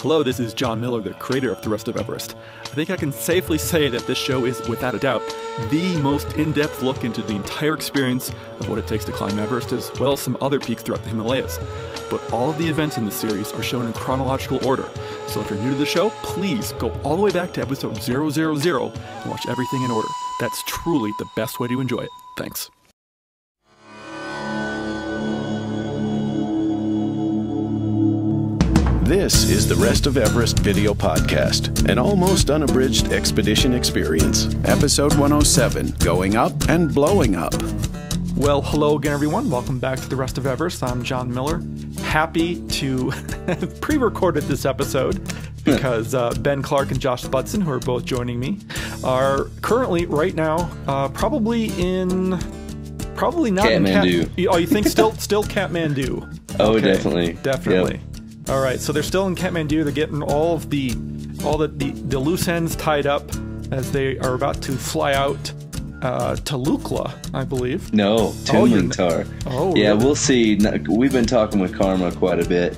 Hello, this is Jon Miller, the creator of The Rest of Everest. I think I can safely say that this show is, without a doubt, the most in-depth look into the entire experience of what it takes to climb Everest, as well as some other peaks throughout the Himalayas. But all of the events in this series are shown in chronological order, so if you're new to the show, please go all the way back to episode 000 and watch everything in order. That's truly the best way to enjoy it. Thanks. This is the Rest of Everest video podcast, an almost unabridged expedition experience. Episode 107, Going Up and Blowing Up. Well, hello again, everyone. Welcome back to the Rest of Everest. I'm Jon Miller. Happy to have pre-recorded this episode because Ben Clark and Josh Budson, who are both joining me, are currently, right now, probably not Kathmandu. in Oh, you think still Kathmandu? Oh, Okay, definitely. Definitely. Yep. All right, so they're still in Kathmandu. They're getting all the loose ends tied up as they are about to fly out to Lukla, I believe. No, Tumlingtar. Oh, yeah, really? we'll see. We've been talking with Karma quite a bit,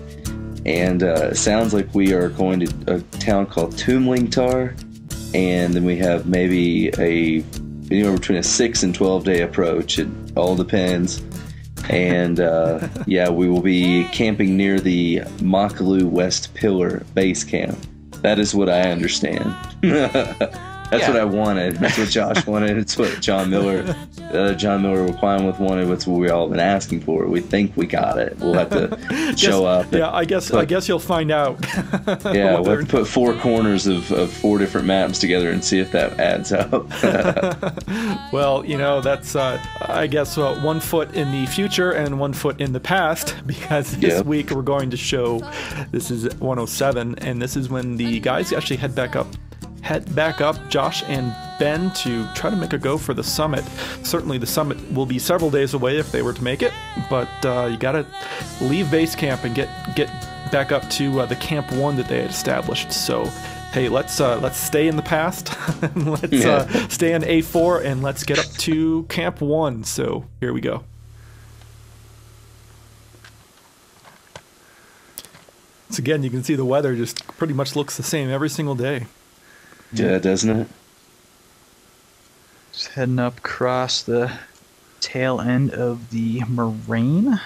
and it sounds like we are going to a town called Tumlingtar, and then we have maybe anywhere between a 6 and 12 day approach. It all depends. And yeah, we will be camping near the Makalu West Pillar base camp. That is what I understand. That's what I wanted. That's what Josh wanted. It's what Jon Miller Requirement wanted. It's what we all been asking for. We think we got it. We'll have to show up. Yeah, I guess you'll find out. Yeah, we'll have to put 4 corners of 4 different maps together and see if that adds up. Well, that's I guess 1 foot in the future and 1 foot in the past, because this week we're going to show, this is 107, and this is when the guys actually head back up, Josh and Ben, to try to make a go for the summit. Certainly the summit will be several days away if they were to make it, but you gotta leave base camp and get back up to the Camp 1 that they had established. So hey, let's stay in the past. Let's stay on A4 and let's get up to Camp 1. So here we go. So again, you can see the weather just pretty much looks the same every single day. Yeah, doesn't it? Just heading up across the tail end of the moraine.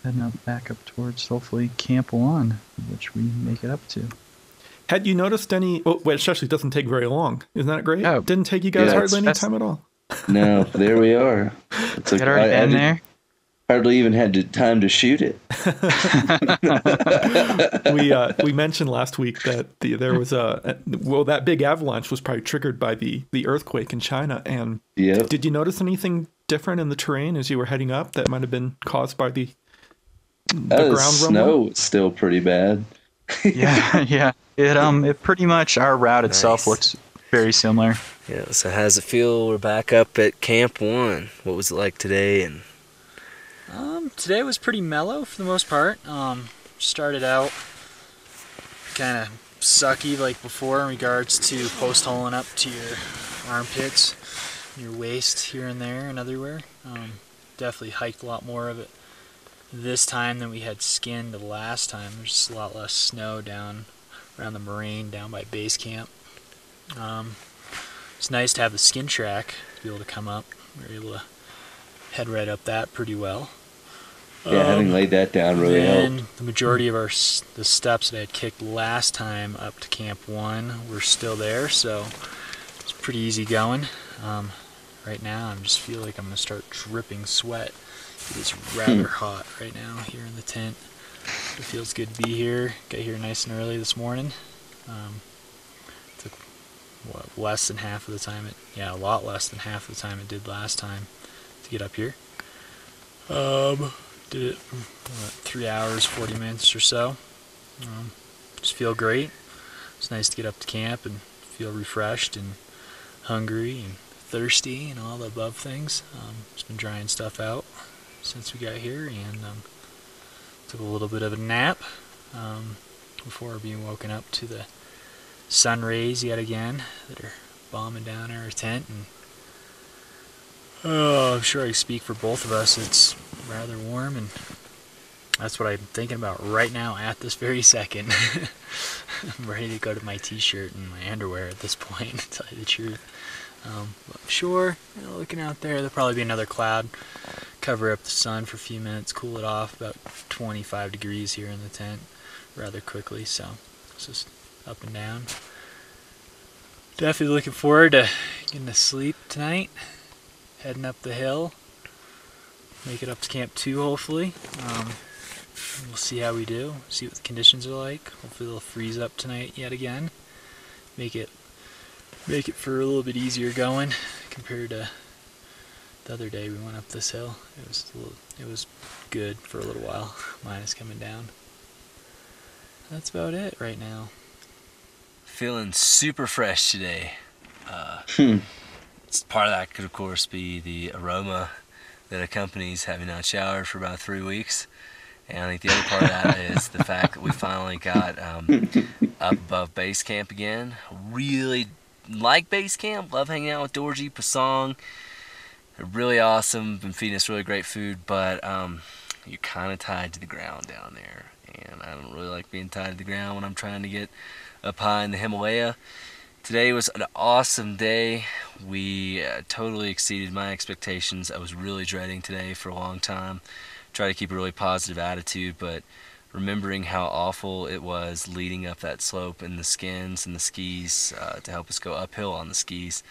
Heading up back up towards, hopefully, Camp 1, which we make it up to. Had you noticed any... Oh, wait, it actually doesn't take very long. Isn't that great? Oh, didn't take you guys hardly any time at all. No, there we are. It's like, Had already been there? Hardly even had time to shoot it. We mentioned last week that there was that big avalanche was probably triggered by the earthquake in China. And did you notice anything different in the terrain as you were heading up that might have been caused by the ground snow is still pretty bad. yeah. It pretty much, our route itself looks very similar. Yeah. So how does it feel? We're back up at Camp 1. What was it like today? And today was pretty mellow for the most part. Started out kind of sucky like before in regards to post holing up to your armpits, your waist here and there and everywhere. Definitely hiked a lot more of it this time than we had skinned the last time. There's just a lot less snow down around the moraine down by base camp. It's nice to have the skin track to be able to come up. We were able to head right up that pretty well. Yeah, having laid that down really helped. The majority of the steps that I had kicked last time up to Camp 1 were still there, so it's pretty easy going. Right now, I just feel like I'm going to start dripping sweat. It is rather hot right now here in the tent. It feels good to be here. Got here nice and early this morning. Took less than half of the time a lot less than half of the time it did last time to get up here. Did it 3 hours, 40 minutes or so. Just feel great. It's nice to get up to camp and feel refreshed and hungry and thirsty and all the above things. Just been drying stuff out since we got here, and took a little bit of a nap before being woken up to the sun rays yet again that are bombing down our tent. And I'm sure I speak for both of us. It's rather warm, and that's what I'm thinking about right now at this very second. I'm ready to go to my t-shirt and my underwear at this point, to tell you the truth. But I'm sure, looking out there, there'll probably be another cloud. Cover up the sun for a few minutes, cool it off, about 25 degrees here in the tent rather quickly, so it's just up and down. Definitely looking forward to getting to sleep tonight, heading up the hill, make it up to Camp 2 hopefully. We'll see how we do, see what the conditions are like. Hopefully they'll freeze up tonight yet again, make it for a little bit easier going compared to the other day we went up this hill. It was good for a little while, minus coming down. That's about it right now. Feeling super fresh today. Part of that could of course be the aroma that accompanies having not showered for about 3 weeks. And I think the other part of that is the fact that we finally got up above base camp again. Really like base camp, love hanging out with Dorji, Pasong. They're really awesome, been feeding us really great food, but you're kind of tied to the ground down there. And I don't really like being tied to the ground when I'm trying to get up high in the Himalaya. Today was an awesome day. We totally exceeded my expectations. I was really dreading today for a long time. Try to keep a really positive attitude, but remembering how awful it was leading up that slope in the skins and the skis to help us go uphill on the skis.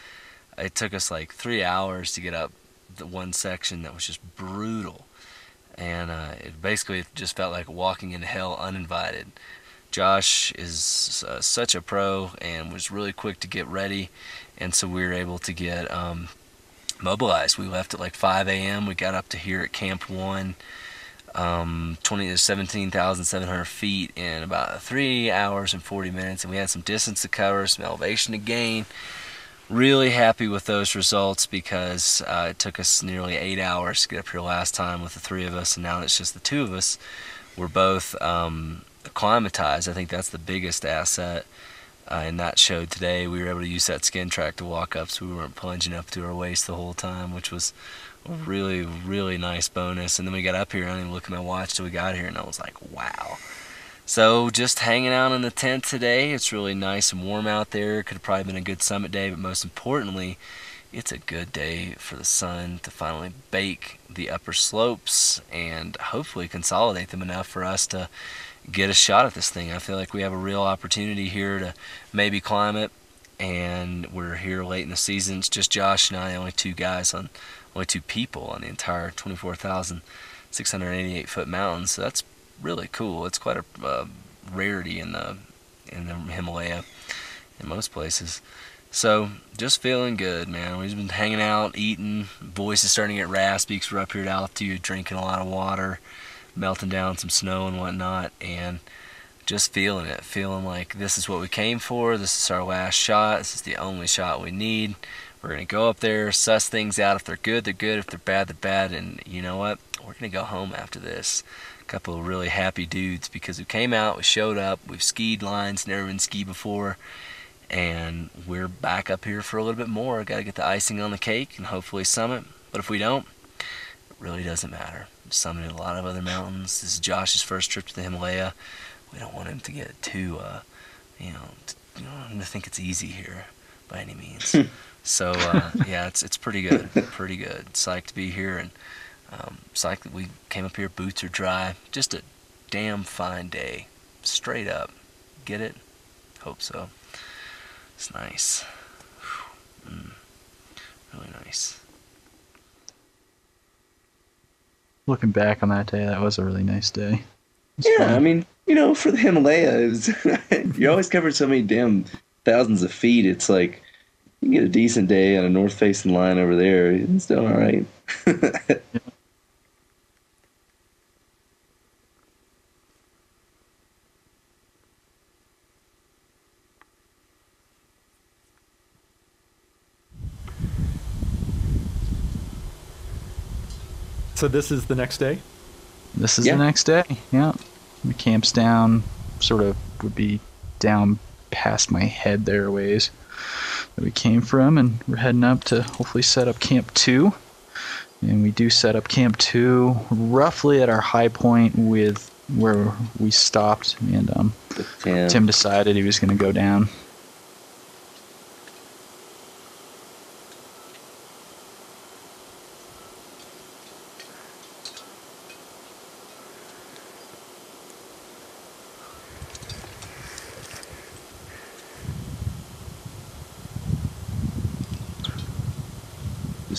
It took us like 3 hours to get up the one section that was just brutal, and it basically just felt like walking into hell uninvited. Josh is such a pro and was really quick to get ready, and so we were able to get mobilized. We left at like 5 a.m. We got up to here at Camp 1, 17,700 feet in about 3 hours and 40 minutes, and we had some distance to cover, some elevation to gain. Really happy with those results because it took us nearly 8 hours to get up here last time with the 3 of us, and now it's just the 2 of us. We're both acclimatized. I think that's the biggest asset. And that showed today. We were able to use that skin track to walk up, so we weren't plunging up to our waist the whole time, which was a really, really nice bonus. And then we got up here, and I didn't even look at my watch till we got here, and I was like, wow. So just hanging out in the tent today. It's really nice and warm out there. Could have probably been a good summit day, but most importantly, it's a good day for the sun to finally bake the upper slopes and hopefully consolidate them enough for us to get a shot at this thing. I feel like we have a real opportunity here to maybe climb it, and we're here late in the season. It's just Josh and I, only 2 people on the entire 24,688 foot mountain. So that's really cool. It's quite a rarity in the Himalaya in most places. So just feeling good, man. We've been hanging out, eating. Voice is starting to get raspy because we're up here at altitude, drinking a lot of water, melting down some snow and whatnot, and just feeling it, feeling like this is what we came for. This is our last shot. This is the only shot we need. We're going to go up there, suss things out. If they're good, they're good. If they're bad, they're bad. And you know what? We're going to go home after this. A couple of really happy dudes because we came out, we showed up, we've skied lines, never been skied before, and we're back up here for a little bit more. Got to get the icing on the cake and hopefully summit. But if we don't, it really doesn't matter. We've summited a lot of other mountains. This is Josh's first trip to the Himalaya. We don't want him to get too, you don't want him to think it's easy here by any means. So yeah, it's pretty good, pretty good. Psyched to be here, and psyched that we came up here. Boots are dry. Just a damn fine day, straight up. Get it? Hope so. It's nice. Really nice. Looking back on that day, that was a really nice day. Yeah, fun. I mean, for the Himalaya, you always cover so many damn thousands of feet. It's like you can get a decent day on a north-facing line over there. It's still all right. Yeah. So this is the next day? This is the next day, yeah. The camp's down, sort of would be down past my head there a ways that we came from, and we're heading up to hopefully set up Camp 2. And we do set up Camp 2 roughly at our high point with where we stopped, and Tim decided he was going to go down.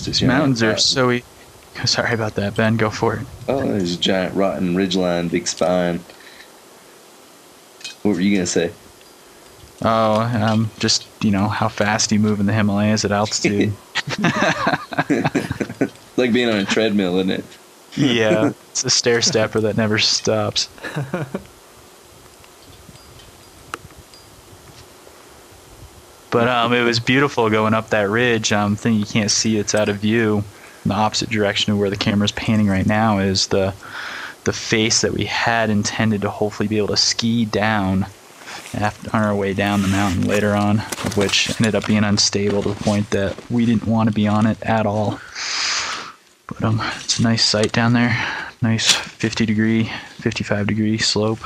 These mountains are so easy. Sorry about that, Ben. Go for it. Oh, there's a giant rotten ridgeline, big spine. What were you going to say? Oh, just, how fast you move in the Himalayas at altitude. Like being on a treadmill, isn't it? Yeah, it's a stair stepper that never stops. But it was beautiful going up that ridge. Thing you can't see, it's out of view. In the opposite direction of where the camera's panning right now is the face that we had intended to hopefully be able to ski down on our way down the mountain later on, of which ended up being unstable to the point that we didn't want to be on it at all. But it's a nice sight down there. Nice 50-degree, 55-degree slope.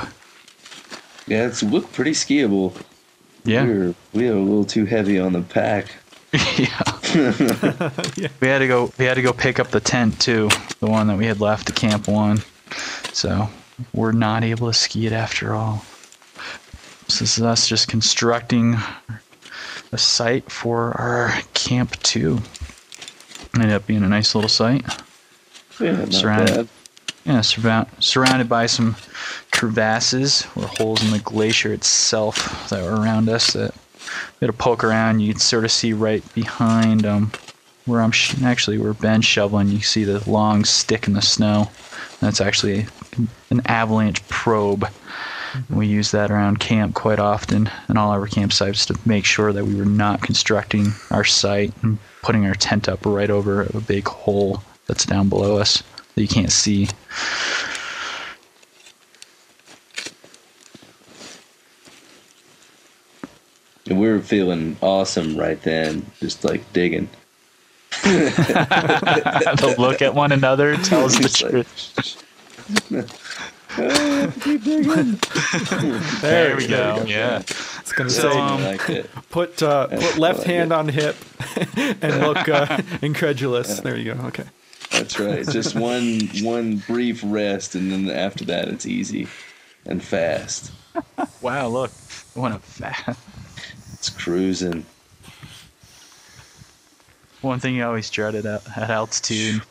Yeah, it's looked pretty skiable. Yeah. We were a little too heavy on the pack. Yeah. We had to go pick up the tent too, the one that we had left at Camp 1. So we're not able to ski it after all. So this is us just constructing a site for our Camp 2. Ended up being a nice little site. Yeah, not bad. Yeah, surrounded by some crevasses or holes in the glacier itself that were around us that we had to poke around. You can sort of see right behind where where Ben's shoveling. You see the long stick in the snow. That's actually an avalanche probe. We use that around camp quite often in all our campsites to make sure that we were not constructing our site and putting our tent up right over a big hole that's down below us that you can't see. And we were feeling awesome right then, just like digging. The look at one another tells the truth. Keep digging. There we go. Yeah. It's gonna say put left hand on hip and look incredulous. There you go. Okay. That's right. Just one brief rest, and then after that, it's easy and fast. Wow! Look, what a fast. It's cruising. One thing you always dreaded at altitude.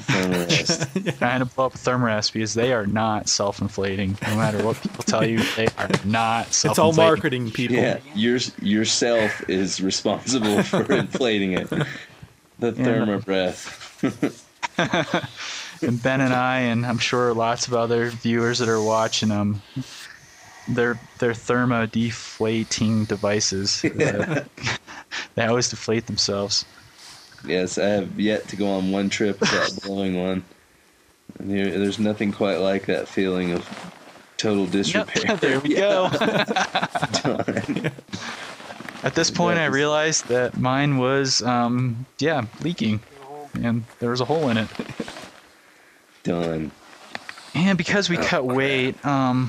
Trying to blow up thermarest, because they are not self-inflating. No matter what people tell you, they are not self-inflating. It's all marketing, people. Yeah, yourself is responsible for inflating it. The thermobreath. And Ben and I, and I'm sure lots of other viewers that are watching them, they're thermo-deflating devices. They always deflate themselves. Yes, I have yet to go on one trip without blowing one. And there's nothing quite like that feeling of total disrepair. Yep, there we go. At this point, I realized that mine was, leaking. And there was a hole in it. Done. And because we cut weight, Good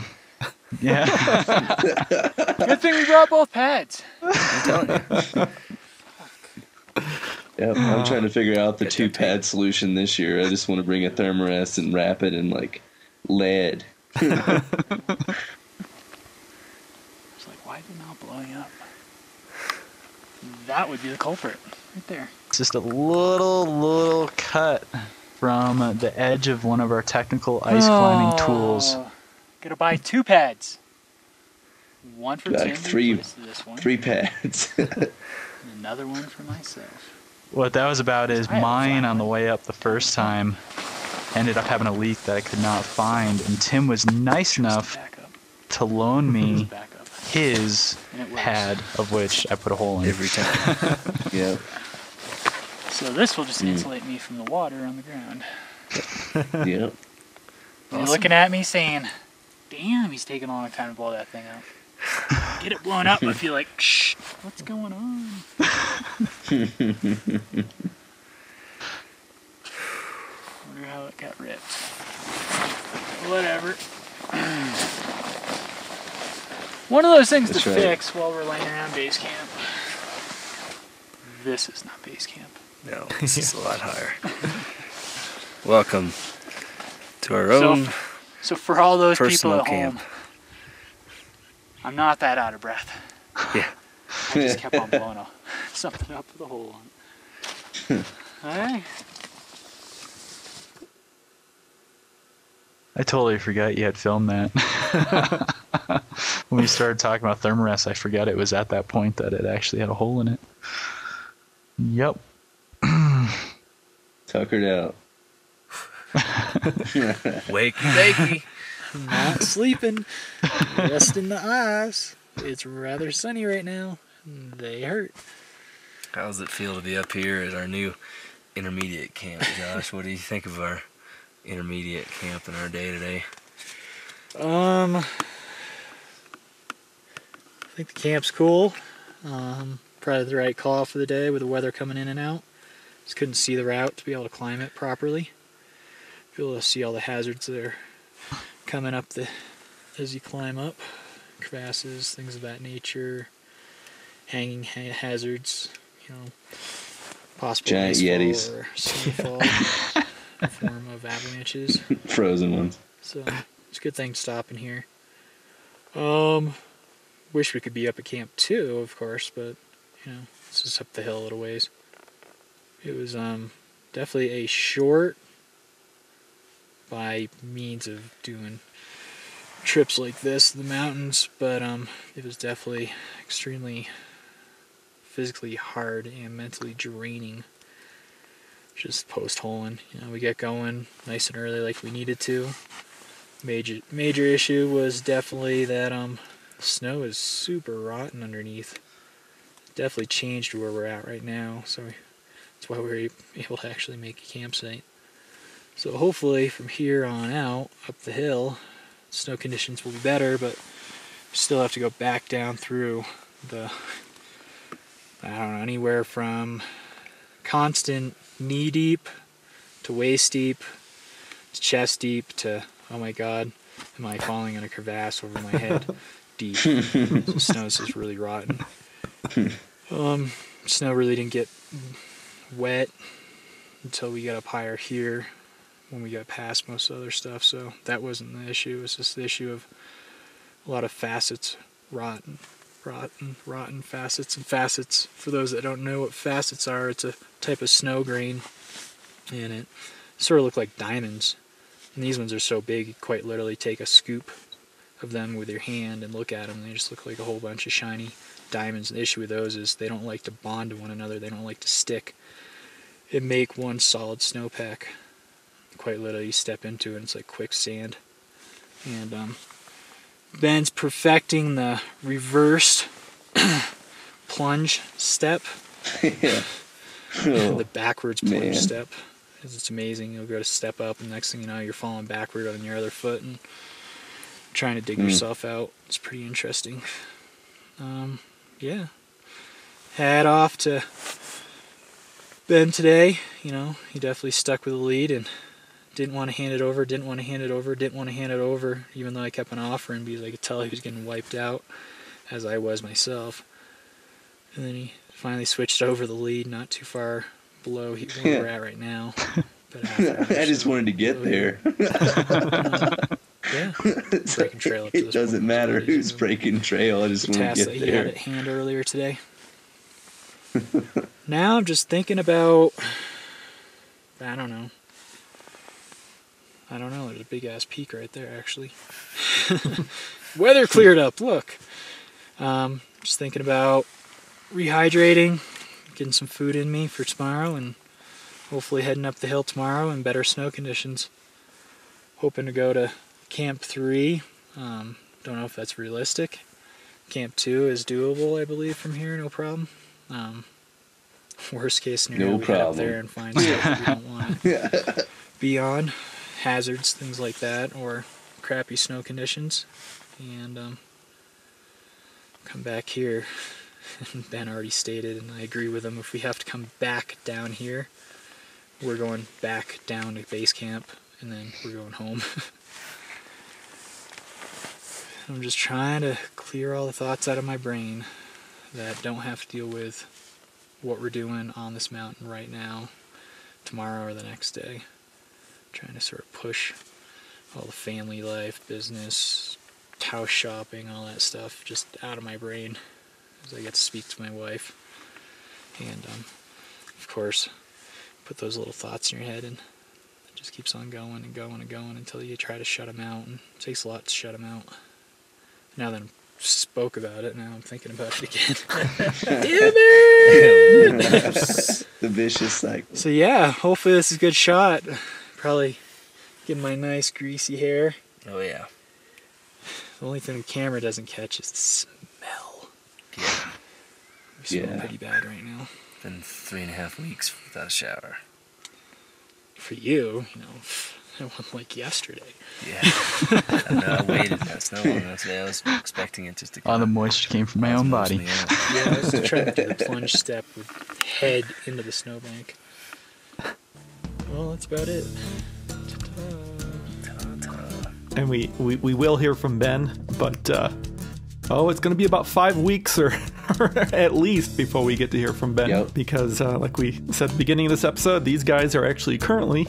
thing we brought both pads. I'm telling you. Yep, I'm trying to figure out the 2-pad solution this year. I just want to bring a thermarest and wrap it in lead. It's like, why is it not blowing up? That would be the culprit, right there. It's just a little cut from the edge of one of our technical ice climbing tools. Gotta buy 2 pads. One for Tim. Three pads. And another one for myself. What that was about is mine on the way up the first time ended up having a leak that I could not find, and Tim was nice enough to loan me his pad, of which I put a hole in every time. Yeah. So this will just insulate me from the water on the ground. Yep. You're looking at me saying, damn, he's taking a long time to blow that thing up. Get it blown up, I feel like, shh, what's going on? Wonder how it got ripped. Whatever. One of those things That's to right. fix while we're laying around base camp. This is not base camp. No, this is a lot higher. Welcome to our own So for all those people personal at camp. home, I'm not that out of breath. Yeah. I just kept on blowing something up with a hole on it. Alright. I totally forgot you had filmed that. When we started talking about thermarest, I forgot it was at that point that it actually had a hole in it. Yep. Tuckered out. Wakey, wakey. Not sleeping. Just in the eyes. It's rather sunny right now. They hurt. How does it feel to be up here at our new intermediate camp, Josh? What do you think of our intermediate camp in our day-to-day? I think the camp's cool. Probably the right call for the day with the weather coming in and out. Just couldn't see the route to be able to climb it properly. Be able to see all the hazards that are coming up as you climb up. Crevasses, things of that nature. Hanging hazards, possible Giant icefall yetis. or snowfall in the form of avalanches. Frozen ones. So it's a good thing to stop in here. Wish we could be up at Camp 2, of course, but it's just up the hill a little ways. It was definitely a short by means of doing trips like this to the mountains, but it was definitely extremely physically hard and mentally draining. Just post-holing. We get going nice and early like we needed to. Major issue was definitely that snow is super rotten underneath. Definitely changed where we're at right now, so that's why we were able to actually make a campsite. So hopefully from here on out, up the hill, snow conditions will be better, but we still have to go back down through anywhere from constant knee deep to waist deep to chest deep to, oh my god, am I falling in a crevasse over my head deep. So snow's just really rotten. Snow really didn't get wet until we got up higher here when we got past most other stuff, so that wasn't the issue. It was just the issue of a lot of facets, rotten facets. And facets, for those that don't know what facets are, it's a type of snow grain, and it sort of look like diamonds. And these ones are so big, you quite literally take a scoop of them with your hand and look at them. They just look like a whole bunch of shiny diamonds. And the issue with those is they don't like to bond to one another. They don't like to stick and make one solid snowpack. Quite literally, you step into it and it's like quicksand. And Ben's perfecting the reversed plunge step. Yeah. The backwards plunge man. step. It's amazing. You'll go to step up, and next thing you know, you're falling backward on your other foot and trying to dig yourself out. It's pretty interesting. Yeah. Hat off to Ben today. He definitely stuck with the lead and didn't want to hand it over, even though I kept on offering because I could tell he was getting wiped out, as I was myself. And then he finally switched over the lead, not too far below where we're at right now. I just wanted to get there. Yeah. Breaking trail up to It this doesn't point. matter who's breaking trail. I just The want to task get that he had there. at hand earlier today. Now I'm just thinking about, I don't know. There's a big ass peak right there, actually. Weather cleared up. Look. Just thinking about rehydrating, getting some food in me for tomorrow, and hopefully heading up the hill tomorrow in better snow conditions. Hoping to go to Camp 3. Don't know if that's realistic. Camp 2 is doable, I believe, from here, no problem. Worst case scenario, No we head up problem. there and find stuff we don't want to be on. Hazards, things like that, or crappy snow conditions. And come back here. Ben already stated, and I agree with him, if we have to come back down here, we're going back down to base camp, and then we're going home. I'm just trying to clear all the thoughts out of my brain that don't have to deal with what we're doing on this mountain right now, tomorrow or the next day. Trying to sort of push all the family life, business, house shopping, all that stuff just out of my brain as I get to speak to my wife. And of course, put those little thoughts in your head, and it just keeps on going and going and going until you try to shut them out, and it takes a lot to shut them out. Now that I spoke about it, now I'm thinking about it again. Damn it! The vicious cycle. So yeah, hopefully this is a good shot. Probably get my nice greasy hair. Oh yeah. The only thing the camera doesn't catch is the smell. Yeah. We smell pretty bad right now. Been 3.5 weeks without a shower. For you, it wasn't like yesterday. Yeah. I waited. That's no long. I was expecting it just to come. All the moisture came from my own body. Yeah, I was trying to do the plunge step with head into the snowbank. Well, that's about it. And we will hear from Ben, but it's going to be about 5 weeks or at least before we get to hear from Ben. Yep. Because like we said at the beginning of this episode, these guys are actually currently,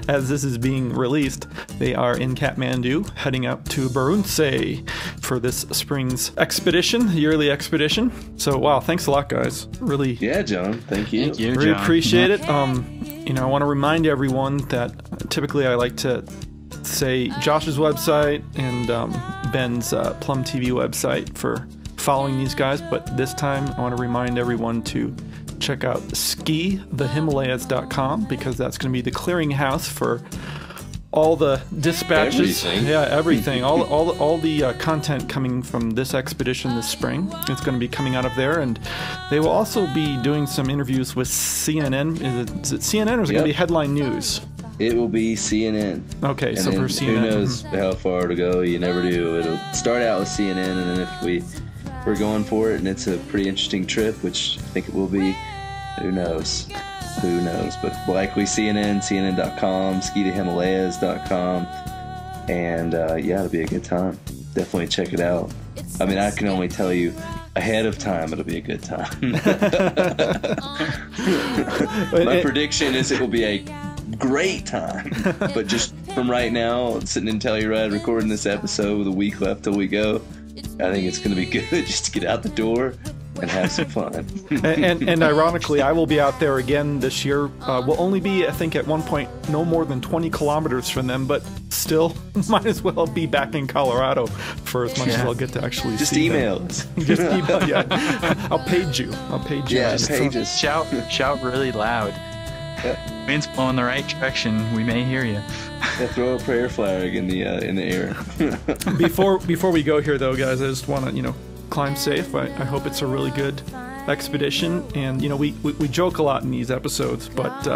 as this is being released, they are in Kathmandu heading out to Barunse for this spring's expedition, yearly expedition. So wow, thanks a lot, guys. Really. Yeah, John. Thank you. Thank you, Really John. appreciate it. I want to remind everyone that typically I like to say Josh's website and Ben's Plum TV website for following these guys, but this time I want to remind everyone to check out skithehimalayas.com because that's going to be the clearinghouse for all the dispatches. Everything. Yeah, everything. all the content coming from this expedition this spring. It's going to be coming out of there, and they will also be doing some interviews with CNN. Is it CNN or is it going to be Headline News? It will be CNN. Okay, And so then for CNN. who knows how far to go? You never do. It'll start out with CNN, and then if we're going for it and it's a pretty interesting trip, which I think it will be, who knows? Who knows? But likely CNN, CNN.com, skithehimalayas.com, and it'll be a good time. Definitely check it out. I mean, I can only tell you ahead of time it'll be a good time. My prediction is it will be a great time, but just from right now, sitting in Telluride recording this episode with a week left till we go, I think it's going to be good just to get out the door and have some fun. and ironically, I will be out there again this year. We'll only be, I think, at one point no more than 20 kilometers from them, but still might as well be back in Colorado for as much as I'll get to actually Just see email them. us. Just email, yeah. I'll page you. Yeah, Just page us. Shout really loud. Wind's blowing the right direction. We may hear you. Yeah, throw a prayer flag in the air. Before we go here, though, guys, I just want to climb safe. I hope it's a really good expedition, and we joke a lot in these episodes, but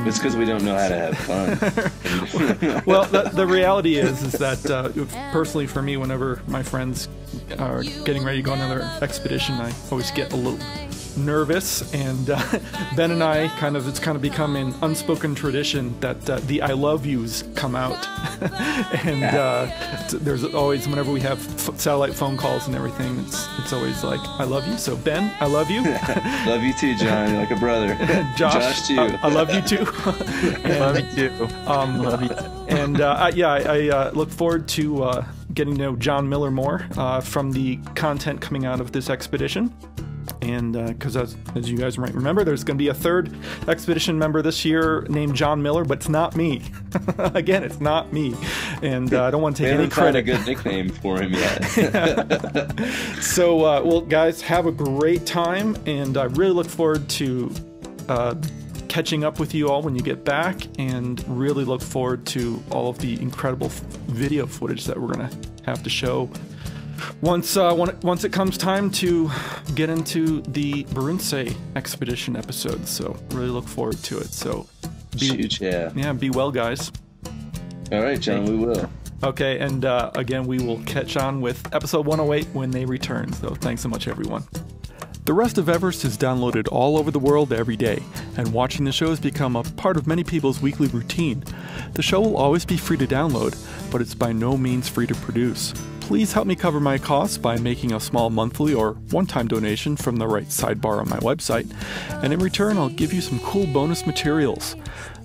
it's because we don't know how to have fun. well, the reality is that personally for me, whenever my friends are getting ready to go on another expedition, I always get a little nervous, and Ben and I it's kind of become an unspoken tradition that the I love yous come out. And there's always, whenever we have satellite phone calls and everything, it's always like, I love you. So Ben, I love you. Love you too, John. You're like a brother. Josh too. I love you too. I love you too. Love you. And I look forward to getting to know Jon Miller more from the content coming out of this expedition. And because as you guys might remember, there's going to be a third expedition member this year named Jon Miller, but it's not me. Again, it's not me, and I don't want to take any credit. We haven't found a good nickname for him yet. So, well, guys, have a great time, and I really look forward to catching up with you all when you get back, and really look forward to all of the incredible video footage that we're going to have to show once it comes time to get into the Barunse expedition episode. So really look forward to it. So be well, guys. All right, John, we will. Okay, and again, we will catch on with episode 108 when they return. So thanks so much, everyone. The Rest of Everest is downloaded all over the world every day, and watching the show has become a part of many people's weekly routine. The show will always be free to download, but it's by no means free to produce. please help me cover my costs by making a small monthly or one-time donation from the right sidebar on my website, and in return I'll give you some cool bonus materials.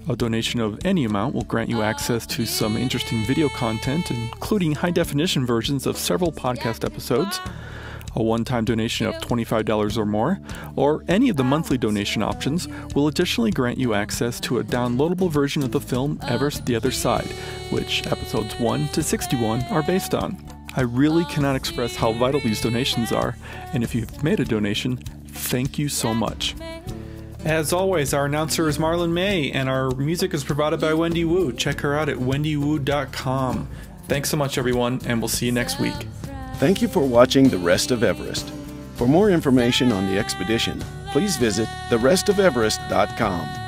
A donation of any amount will grant you access to some interesting video content, including high-definition versions of several podcast episodes. A one-time donation of $25 or more, or any of the monthly donation options, will additionally grant you access to a downloadable version of the film Everest: The Other Side, which episodes 1 to 61 are based on. I really cannot express how vital these donations are, and if you've made a donation, thank you so much. As always, our announcer is Marlon May, and our music is provided by Wendy Wu. Check her out at wendywoo.com. Thanks so much, everyone, and we'll see you next week. Thank you for watching The Rest of Everest. For more information on the expedition, please visit therestofeverest.com.